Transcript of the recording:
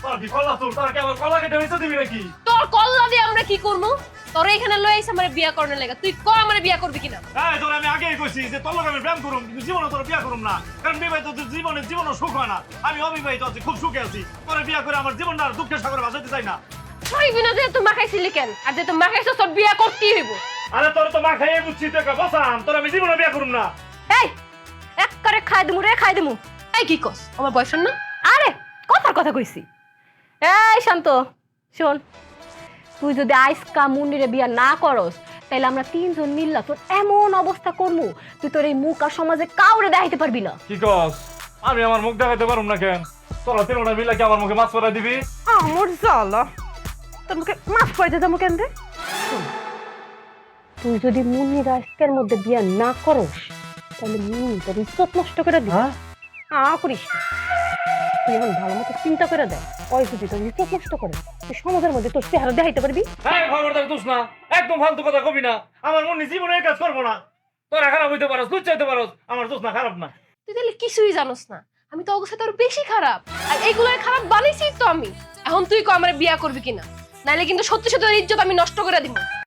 তোর কি কল্লা তোর তোর কি আমার কল্লা কেটে হইতে দিবি নাকি? তোর কল্লা দিয়ে আমরা কি করবো? তোর এখানে লই আইছ আমার বিয়া করতে লাগা, তুই ক আমার বিয়া করবি কিনা? এই তোর আমি আগেই কইছি যে তোর লগে আমি প্রেম করুম, কিন্তু জীবনে তোর বিয়া করুম না। কারণ বিবাহিত তোর জীবনও সুখ হয় না। আমি অবিবাহিত আছি, খুব সুখে আছি। তোর বিয়া করে আমার জীবনটা আর দুঃখের সাগরে ভাসাইতে চাই না। হইবি না যে তুই মাখাইছিলি কেন? আর যে তুই মাখাইছ তোর বিয়া করতেই হইব। আরে তোর তো মা খাইয়ে বুঝছি তো একটা বসাম, তোর আমি জীবনে বিয়া করুম না। এই এক করে খাই দিমু রে, খাই দিমু। এই কি কস? আমার বয়ফ্রেন্ড না? আরে কথার কথা কইছি। এই শান্ত শোন, তুই যদি আইসকা মুন্নিরে বিয়া না করস তাহলে আমরা তিনজন মিল্লা তোর এমন অবস্থা করমু তুই তোর এই মুখ আর সমাজে কাউরে দেখাইতে পারবি না। কি কস? আমি আমার মুখ দেখাইতে পারুম না কেন? তোরা তিনটা মিলে কি আমার মুখে মাছ পরাই দিবি? আমার জ্বালা, তোর মুখে মাফ করে দে যাবো কেন রে? শোন, তুই যদি মুন্নির আজকের মধ্যে বিয়া না করস তাহলে মুন্নি তোর ইজ্জত নষ্ট করে দিবি। করিস না। তুই এখন ভালো মতো চিন্তা করে দেয়, ওই যদি তোর ইজ্জত নষ্ট করে তুই সমাজের মধ্যে তোর চেহারা দেখাইতে পারবি? হ্যাঁ, খবরদার তুস না, একদম ফালতু কথা কবি না। আমার মনে জীবনে এই কাজ করবো না। তোরা খারাপ হইতে পারস, তুই চাইতে পারস, আমার দোষ না, খারাপ না। তুই তাহলে কিছুই জানোস না। আমি তো অবস্থা তোর বেশি খারাপ, আর এগুলোর খারাপ বানাইছি তো আমি। এখন তুই ক আমার বিয়া করবি কিনা, নাইলে কিন্তু সত্যি সত্যি তোর ইজ্জত আমি নষ্ট করে দিব।